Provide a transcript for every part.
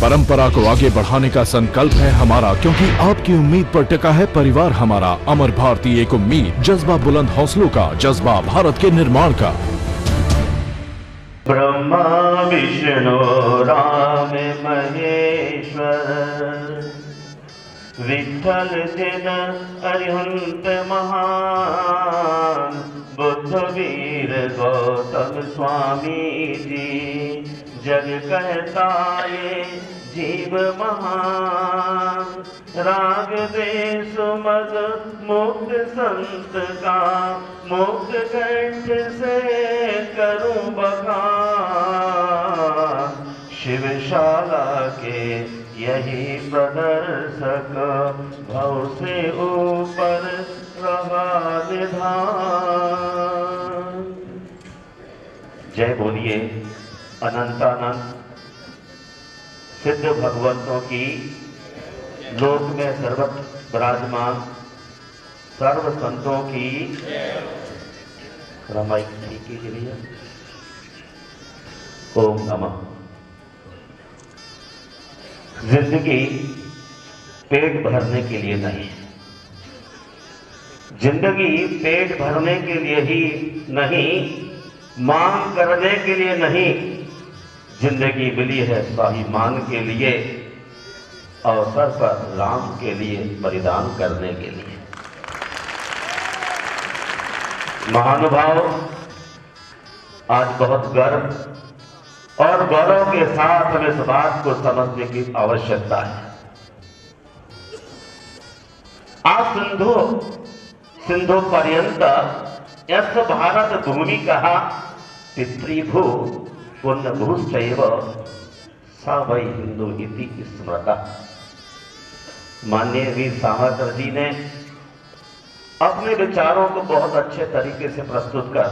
परंपरा को आगे बढ़ाने का संकल्प है हमारा, क्योंकि आपकी उम्मीद पर टिका है परिवार हमारा। अमर भारती एक उम्मीद, जज्बा बुलंद हौसलों का, जज्बा भारत के निर्माण का। ब्रह्मा विष्णु राम महेश्वर, विठ्ठल जिन अरिहंत महान, बुद्ध वीर गौतम स्वामी जी, जग कहता ये जीव महान, राग देश मद मुक्त संत का, मुक्त कंठ से करूं बखान, शिवशाला के यही प्रदर्शक, भव से ऊपर रहा निधान। जय बोलिए अनंतानंद सिद्ध भगवंतों की, लोक में सर्वत्र विराजमान सर्व संतों की। रमाई ठीक के लिए ओम नमः। जिंदगी पेट भरने के लिए नहीं, जिंदगी पेट भरने के लिए ही नहीं, मांग करने के लिए नहीं, जिंदगी मिली है स्वाभिमान के लिए, अवसर पर राम के लिए बलिदान करने के लिए। महानुभाव, आज बहुत गर्व और गौरव के साथ हमें इस बात को समझने की आवश्यकता है। आज सिंधु पर्यंत यस भारत भूमि कहा, पितृभू पुण्यभूश्चैव स वै हिंदू इति स्मृता। माननीय वीर सावरकर जी ने अपने विचारों को बहुत अच्छे तरीके से प्रस्तुत कर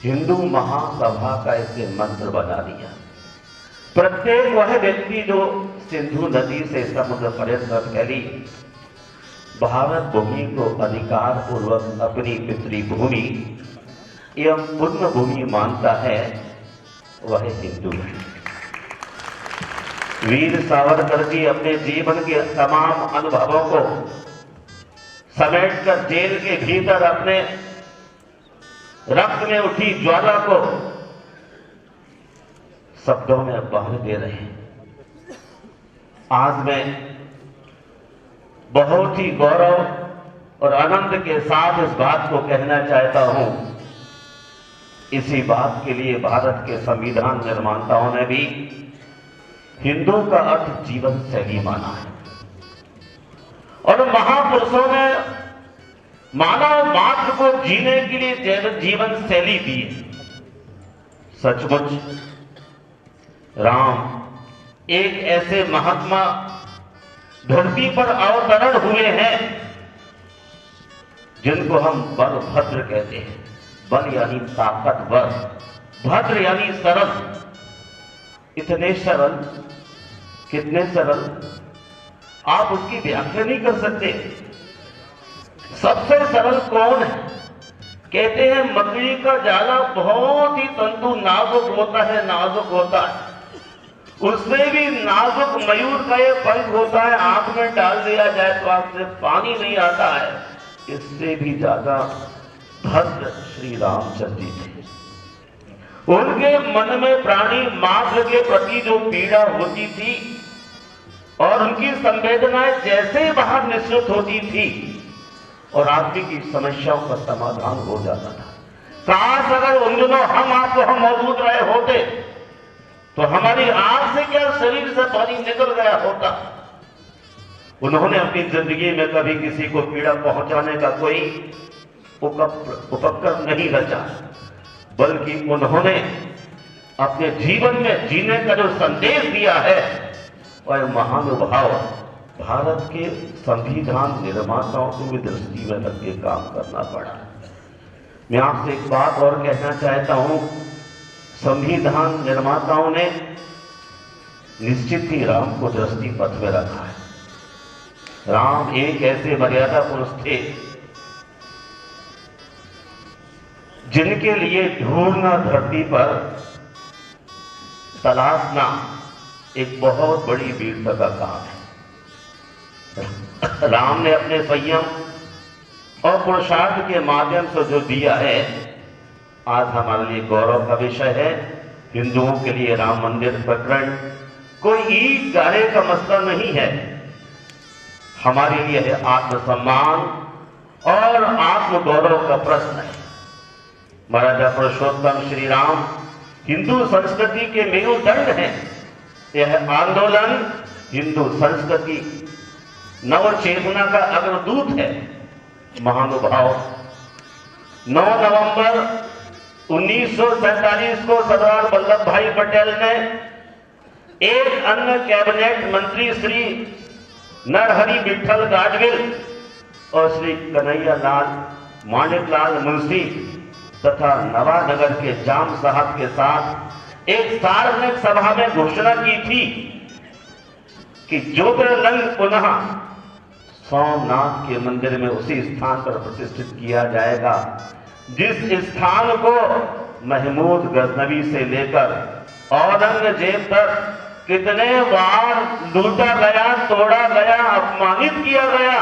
हिंदू महासभा का इसे मंत्र बना दिया। प्रत्येक वह व्यक्ति जो सिंधु नदी से समुद्र पर्यंत फैली भारत भूमि को अधिकार पूर्वक अपनी पितृभूमि एवं पुण्य भूमि मानता है, वह हिंदू है। वीर सावरकर जी अपने जीवन के तमाम अनुभवों को समेटकर जेल के भीतर अपने रक्त में उठी ज्वाला को शब्दों में बहा दे रहे हैं। आज मैं बहुत ही गौरव और आनंद के साथ इस बात को कहना चाहता हूं, इसी बात के लिए भारत के संविधान निर्माताओं ने भी हिंदू का अर्थ जीवन शैली माना है, और महापुरुषों ने मानव मात्र को जीने के लिए जीवन शैली दी है। सचमुच राम एक ऐसे महात्मा धरती पर अवतरण हुए हैं जिनको हम बलभद्र कहते हैं। बल यानी ताकतवर, भद्र यानी सरल। इतने सरल, कितने सरल, आप उसकी व्याख्या नहीं कर सकते। सबसे सरल कौन है? कहते हैं मकड़ी का जाला बहुत ही तंतु नाजुक होता है, नाजुक होता है। उसमें भी नाजुक मयूर का ये पंख होता है, आंख में डाल दिया जाए तो आंख से पानी नहीं आता है। इससे भी ज्यादा भद्र श्री रामचंद्र जी थे। उनके मन में प्राणी मात्र के प्रति जो पीड़ा होती थी और उनकी संवेदनाएं जैसे ही बाहर निश्चित होती थी और आदमी की समस्याओं का समाधान हो जाता था। काश अगर उन दिनों हम आप वहां मौजूद रहे होते तो हमारी आंख से क्या शरीर से पानी निकल गया होता। उन्होंने अपनी जिंदगी में कभी किसी को पीड़ा पहुंचाने का कोई उपक्रम नहीं रचा, बल्कि उन्होंने अपने जीवन में जीने का जो संदेश दिया है, और महानुभाव भारत के संविधान निर्माताओं को भी दृष्टि में रख के काम करना पड़ा। मैं आपसे एक बात और कहना चाहता हूं, संविधान निर्माताओं ने निश्चित ही राम को दृष्टि पथ में रखा है। राम एक ऐसे मर्यादा पुरुष थे जिनके लिए ढूंढना धरती पर, तलाशना एक बहुत बड़ी वीरता का काम है। राम ने अपने संयम और पुरुषार्थ के माध्यम से जो दिया है, आज हमारे लिए गौरव का विषय है। हिंदुओं के लिए राम मंदिर प्रकरण कोई ईद गाहे का मसला नहीं है, हमारे लिए है आत्मसम्मान और आत्मगौरव का प्रश्न है। महाराजा पुरुषोत्तम श्री राम हिंदू संस्कृति के मेरुदंड हैं। यह आंदोलन हिंदू संस्कृति नव चेतना का अग्रदूत है। महानुभाव 9 नवंबर 1947 को सरदार वल्लभ भाई पटेल ने एक अन्य कैबिनेट मंत्री श्री नरहरि विठल गाडगिल और श्री कन्हैया लाल माणिकलाल मुंशी तथा नवानगर के जाम साहब के साथ एक सार्वजनिक सभा में घोषणा की थी कि ज्योतिर्लिंग पुनः सोमनाथ के मंदिर में उसी स्थान पर प्रतिष्ठित किया जाएगा जिस स्थान को महमूद गजनवी से लेकर औरंगजेब तक कितने बार लूटा गया, तोड़ा गया, अपमानित किया गया।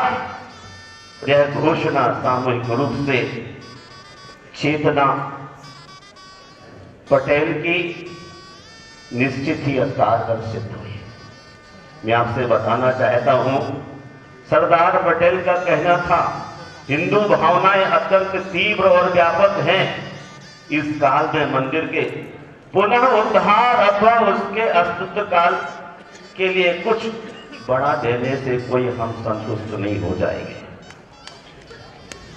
यह घोषणा सामूहिक रूप से चेतना पटेल की निश्चित ही कारगर सिद्ध हुई। मैं आपसे बताना चाहता हूं, सरदार पटेल का कहना था हिंदू भावनाएं अत्यंत तीव्र और व्यापक हैं। इस काल में मंदिर के पुनः उद्धार अथवा उसके अस्तित्व काल के लिए कुछ बड़ा देने से कोई हम संतुष्ट नहीं हो जाएंगे।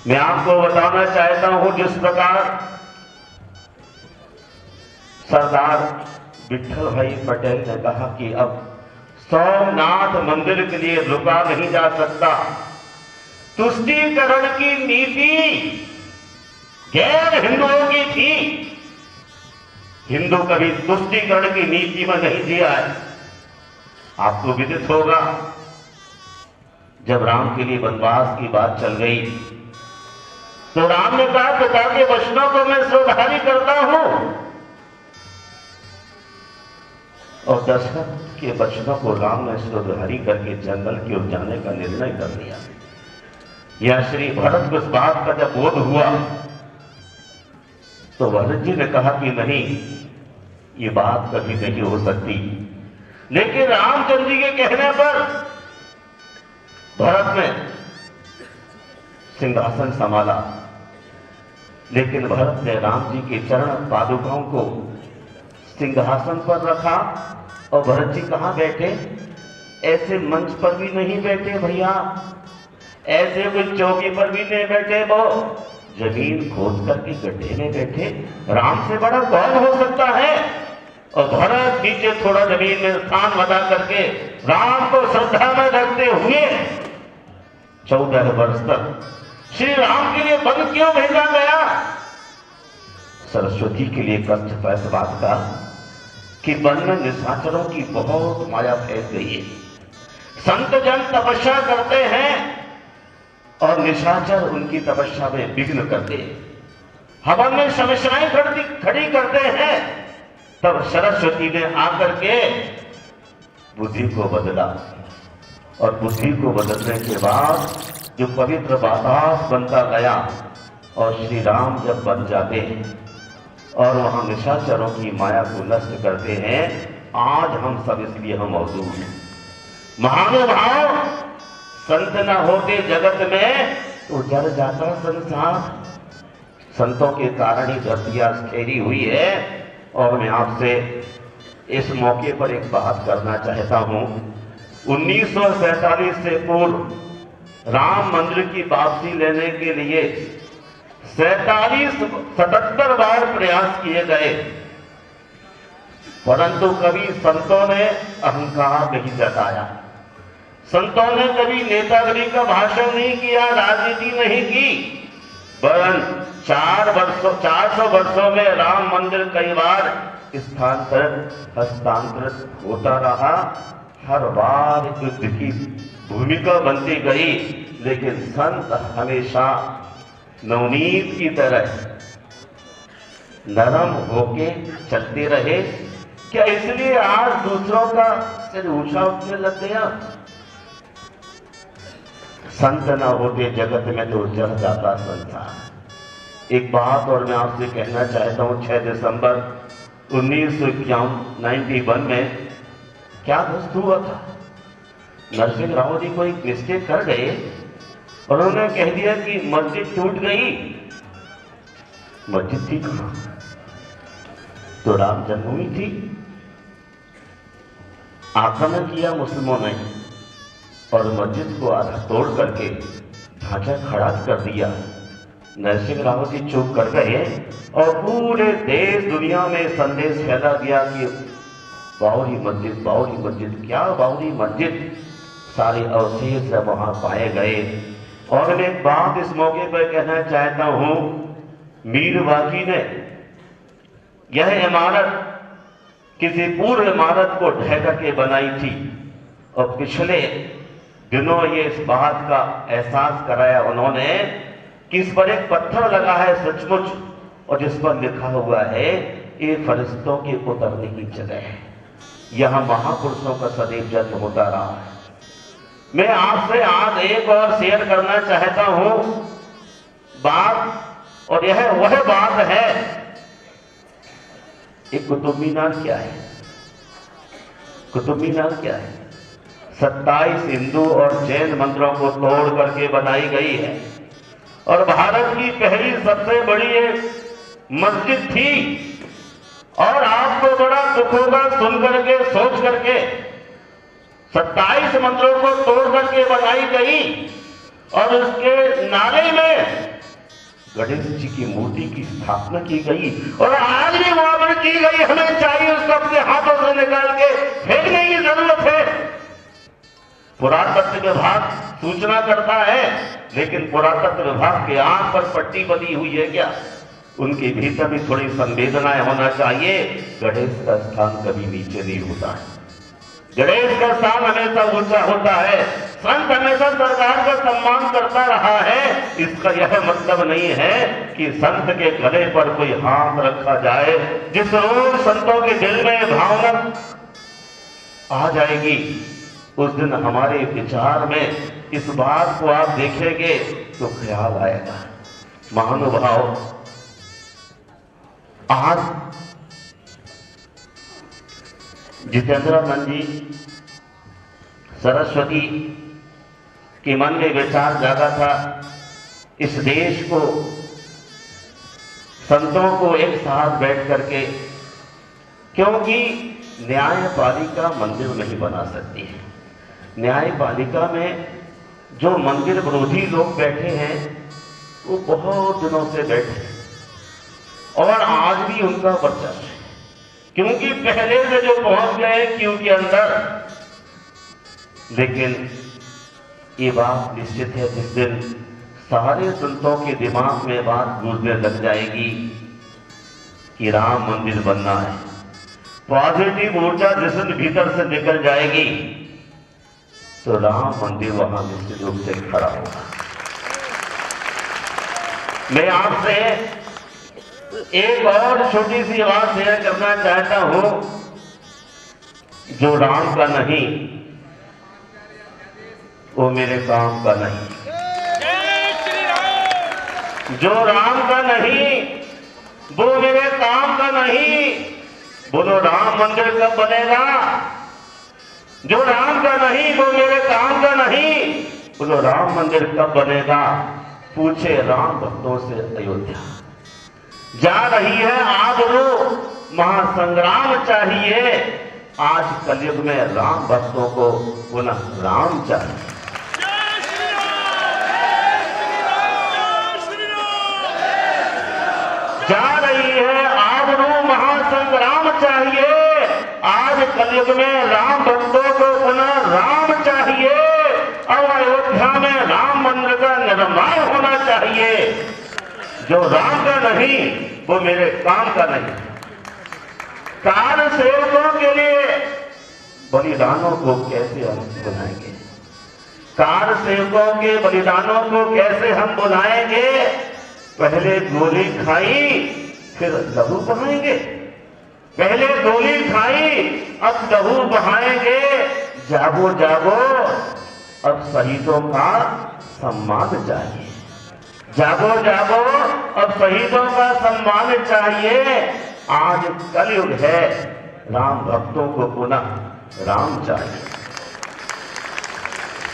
मैं आपको बताना चाहता हूं, जिस प्रकार सरदार विठल भाई पटेल ने कहा कि अब सोमनाथ मंदिर के लिए रुका नहीं जा सकता। तुष्टीकरण की नीति गैर हिंदुओं की थी। हिंदू कभी तुष्टीकरण की नीति में नहीं जिया है। आपको विदित होगा, जब राम के लिए वनवास की बात चल गई तो राम ने कहा पिता के वचनों को मैं श्रद्धारी करता हूं, और दशरथ के वचनों को राम ने श्रद्धारी करके जंगल की ओर जाने का निर्णय कर लिया। यह श्री भरत को इस बात का जब बोध हुआ तो भरत जी ने कहा कि नहीं, ये बात कभी नहीं हो सकती। लेकिन रामचंद्र जी के कहने पर भरत ने सिंहासन संभाला, लेकिन भरत ने राम जी के चरण पादुकाओं को सिंहासन पर रखा। और भरत जी कहां बैठे? ऐसे मंच पर भी नहीं बैठे भैया, ऐसे कोई चौकी पर भी नहीं बैठे, वो जमीन खोद करके गड्ढे में बैठे। राम से बड़ा कौन हो सकता है? और भरत नीचे थोड़ा जमीन में स्थान बना करके राम को श्रद्धा में रखते हुए 14 वर्ष तक श्री राम के लिए वन क्यों भेजा गया? सरस्वती के लिए कष्ट था इस बात का कि वन में निशाचरों की बहुत माया फैल गई है। संत जन तपस्या करते हैं और निशाचर उनकी तपस्या में विघ्न करते हैं, हवन में समस्याएं खड़ी करते हैं। तब सरस्वती ने आकर के बुद्धि को बदला, और बुद्धि को बदलने के बाद जो पवित्र वातास बनता गया, और श्री राम जब बन जाते हैं और वहां निशाचरों की माया को नष्ट करते हैं, आज हम सब इसलिए हम मौजूद हैं। महानुभाव, संत न होते जगत में तो जल जाता संसार। संतों के कारण ही धरती आज ठहरी हुई है। और मैं आपसे इस मौके पर एक बात करना चाहता हूं। 1947 से पूर्व राम मंदिर की वापसी लेने के लिए 77 बार प्रयास किए गए, परंतु कभी संतों ने अहंकार नहीं जताया। संतों ने कभी नेतागिरी का भाषण नहीं किया, राजनीति नहीं की, वरन 400 वर्षों में राम मंदिर कई बार स्थानांतरित हस्तांतरित होता रहा। हर बार युद्ध की भूमिका बनती गई, लेकिन संत हमेशा नवनीत की तरह नरम होके चलते रहे, क्या इसलिए आज दूसरों का सिर ऊंचा उठने लग गया? संत न होते जगत में तो जल जाता संसार। एक बात और मैं आपसे कहना चाहता हूं, 6 दिसंबर 1991 में क्या दस्त हुआ था? नरसिंह राव जी को एक मिस्टेक कर गए और उन्होंने कह दिया कि मस्जिद टूट गई। मस्जिद थी कहां? तो राम जन्मभूमि थी। आक्रमण किया मुस्लिमों ने और मस्जिद को आधा तोड़ करके ढांचा खड़ा कर दिया। नरसिंह राव जी चुप कर गए और पूरे देश दुनिया में संदेश फैला दिया कि बावरी मस्जिद, बावरी मस्जिद। क्या बावरी मस्जिद? सारे अवशेष वहां पाए गए। और मैं एक बात इस मौके पर कहना चाहता हूं, मीर बाकी ने यह इमारत किसी पूर्व इमारत को ढह करके बनाई थी और पिछले दिनों ये इस बात का एहसास कराया उन्होंने कि इस पर एक पत्थर लगा है सचमुच, और जिस पर लिखा हुआ है ये फरिश्तों के उतरने की जगह है, यहां महापुरुषों का सदैव जन्म होता रहा है। मैं आपसे आज एक और शेयर करना चाहता हूं बात, और यह वह बात है, एक कुतुब मीनार क्या है? कुतुब मीनार क्या है? 27 हिंदू और जैन मंदिरों को तोड़ करके बनाई गई है और भारत की पहली सबसे बड़ी एक मस्जिद थी। और आपको बड़ा दुख होगा सुन करके, सोच करके, 27 मंदिरों को तोड़ करके बनाई गई और उसके नाले में गणेश जी की मूर्ति की स्थापना की गई और आज भी वहां पर की गई। हमें चाहिए उसको अपने हाथों से निकाल के फेंकने की जरूरत है। पुरातत्व विभाग सूचना करता है, लेकिन पुरातत्व विभाग के आंख पर पट्टी बनी हुई है क्या? उनके भीतर भी थोड़ी संवेदनाएं होना चाहिए। गणेश का स्थान कभी नीचे नहीं होता है, गणेश का स्थान हमेशा ऊंचा होता है। संत हमेशा सरकार का सम्मान करता रहा है। इसका यह मतलब नहीं है कि संत के गले पर कोई हाथ रखा जाए। जिस रोज संतों के दिल में भावना आ जाएगी उस दिन हमारे विचार में इस बात को आप देखेंगे तो ख्याल आएगा। महानुभाव, आज जितेंद्रानंद जी सरस्वती के मन में विचार जागा था, इस देश को, संतों को एक साथ बैठ करके, क्योंकि न्यायपालिका मंदिर नहीं बना सकती है। न्यायपालिका में जो मंदिर विरोधी लोग बैठे हैं वो बहुत दिनों से बैठे हैं और आज भी उनका वर्चस्व है, क्योंकि पहले से जो पहुंच गए क्यों के अंदर। लेकिन ये बात निश्चित है, जिस दिन सारे संतों के दिमाग में बात गूंजने लग जाएगी कि राम मंदिर बनना है, पॉजिटिव ऊर्जा जिस दिन भीतर से निकल जाएगी तो राम मंदिर वहां निश्चित रूप से खड़ा होगा। मैं आपसे एक और छोटी सी बात शेयर करना चाहता हूं, जो राम का नहीं वो मेरे काम का नहीं, जो राम का नहीं वो मेरे काम का नहीं। बोलो राम मंदिर कब बनेगा? जो राम का नहीं वो मेरे काम का नहीं। बोलो राम मंदिर कब बनेगा? पूछे राम भक्तों से अयोध्या। जा रही है आबरू, महासंग्राम चाहिए। आज कलयुग में राम भक्तों को पुनः राम चाहिए। जा रही है आबरू, महासंग्राम चाहिए। आज कलयुग में राम भक्तों को पुनः राम चाहिए। अब अयोध्या में राम मंदिर का निर्माण होना चाहिए। जो राम का नहीं वो मेरे काम का नहीं। कार सेवकों के लिए बलिदानों को कैसे हम बुलाएंगे? कार सेवकों के बलिदानों को कैसे हम बुलाएंगे? पहले गोली खाई फिर लहू बहाएंगे। पहले गोली खाई, अब लहू बहाएंगे। जागो जागो, अब शहीदों का सम्मान चाहिए। जागो जागो, अब शहीदों का सम्मान चाहिए। आज कलयुग है, राम भक्तों को पुनः राम चाहिए।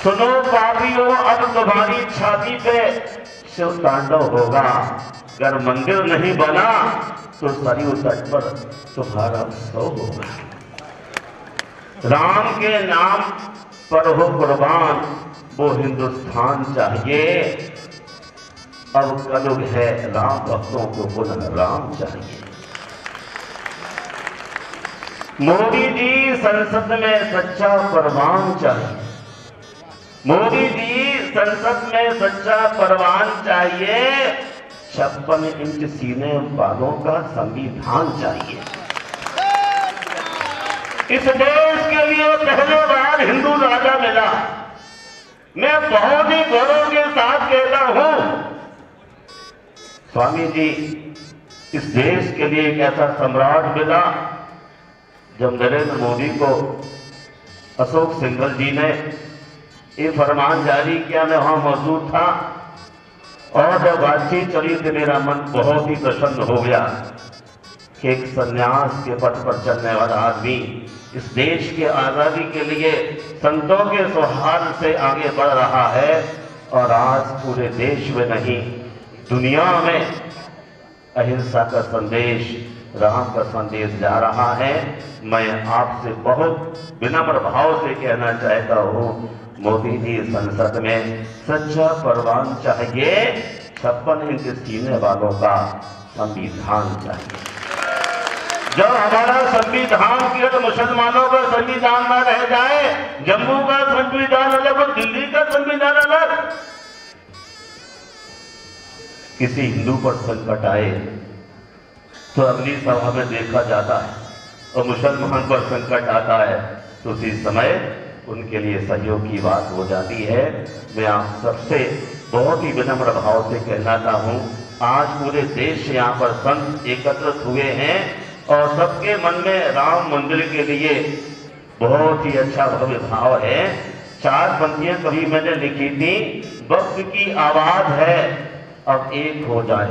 सुनो पापियों, अब तुम्हारी छाती पे शिव तांडव होगा। अगर मंदिर नहीं बना तो सरयू तट पर तुम्हारा सौ होगा। राम के नाम पर हो कुर्बान, वो हिंदुस्तान चाहिए। अब कलयुग है, राम भक्तों को पुनः राम चाहिए। मोदी जी संसद में सच्चा परवान चाहिए। मोदी जी संसद में सच्चा परवान चाहिए। 56 इंच सीने वालों का संविधान चाहिए। इस देश के लिए पहली बार हिंदू राजा मिला। मैं बहुत ही गौरव के साथ कहता हूं, स्वामी जी, इस देश के लिए एक ऐसा सम्राट मिला। जब नरेंद्र मोदी को अशोक सिंघल जी ने ये फरमान जारी किया, मैं वहां मौजूद था और जब बातचीत चली तो मेरा मन बहुत ही प्रसन्न हो गया कि एक सन्यास के पथ पर चलने वाला आदमी इस देश के आजादी के लिए संतों के सौहार्द से आगे बढ़ रहा है। और आज पूरे देश में नहीं, दुनिया में अहिंसा का संदेश, राम का संदेश जा रहा है। मैं आपसे बहुत विनम्र भाव से कहना चाहता हूं, मोदी जी संसद में सच्चा परवान चाहिए। 56 इंच सीने वालों का संविधान चाहिए। जब हमारा संविधान केवल मुसलमानों का संविधान न रह जाए, जम्मू का संविधान अलग और दिल्ली का संविधान अलग, किसी हिंदू पर संकट आए तो अगली सभा में देखा जाता है, और मुसलमान पर संकट आता है तो उसी समय उनके लिए सहयोग की बात हो जाती है। मैं आप सबसे बहुत ही विनम्र भाव से कहना हूं, आज पूरे देश से यहाँ पर संत एकत्रित हुए हैं और सबके मन में राम मंदिर के लिए बहुत ही अच्छा भव्य भाव है। 4 पंक्तियां कभी मैंने लिखी थी, वक्त की आवाज है अब एक हो जाए।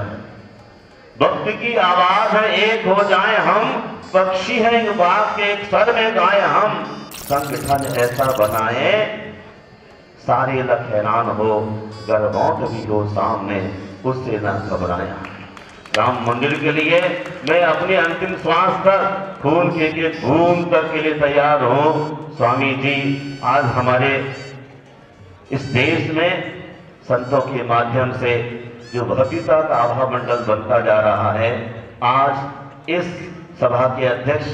वक्त की आवाज है एक हो जाए हम, पक्षी हैं बाग के एक स्वर में गाए हम। संगठन ऐसा बनाए सारे लख हैरान हो, गर मौत भी हो सामने उससे न घबराया। राम मंदिर के लिए मैं अपने अंतिम श्वास तक खून के बूंद तक के लिए तैयार हूं। स्वामी जी, आज हमारे इस देश में संतों के माध्यम से जो भव्यता का आभा मंडल बनता जा रहा है, आज इस सभा के अध्यक्ष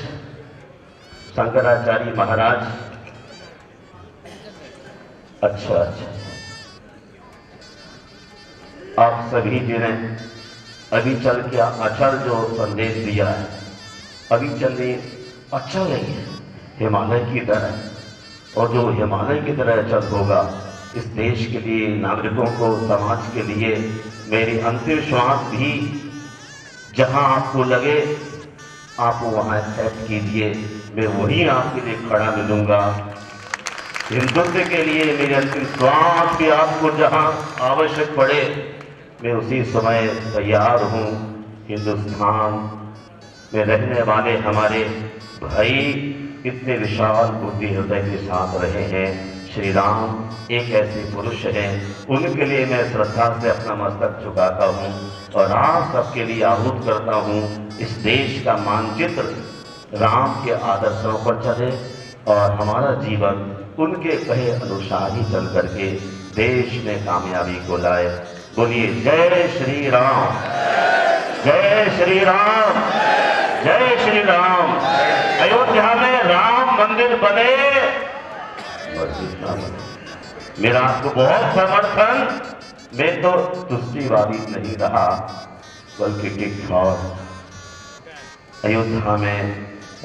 शंकराचार्य महाराज, अच्छा आप सभी जी ने अभी चल के अचल जो संदेश दिया है, अभी चलने अच्छा नहीं है, हिमालय की तरह, और जो हिमालय की तरह अचल होगा इस देश के लिए, नागरिकों को, समाज के लिए। मेरी अंतिम श्वास भी जहां आपको लगे आप वहां एक्सेप्ट कीजिए, मैं वहीं आपके लिए खड़ा मिलूंगा। हिंदुत्व के लिए मेरी अंतिम श्वास भी आपको जहां आवश्यक पड़े मैं उसी समय तैयार हूं। हिंदुस्तान में रहने वाले हमारे भाई इतने विशाल बुद्धि हृदय के साथ रहे हैं। श्री राम एक ऐसे पुरुष हैं, उनके लिए मैं श्रद्धा से अपना मस्तक झुकाता हूं और आप सबके लिए आहूत करता हूं, इस देश का मानचित्र राम के आदर्शों पर चले और हमारा जीवन उनके कहे अनुसार ही चल करके देश में कामयाबी को लाए। बोलिए जय श्री राम, जय श्री राम, जय श्री राम। अयोध्या में राम मंदिर बने, मेरा आपको बहुत समर्थन। मैं तो तुष्टिवादी नहीं रहा बल्कि टिकटॉक। अयोध्या में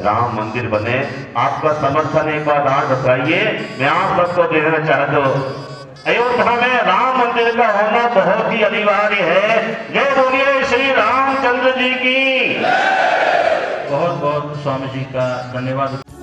राम मंदिर बने, आपका समर्थन एक बार हाथ बताइए, मैं आप सबको देना चाहता हूं। अयोध्या में राम मंदिर का होना बहुत ही अनिवार्य है। जय बोलिए श्री रामचंद्र जी की। बहुत बहुत स्वामी जी का धन्यवाद।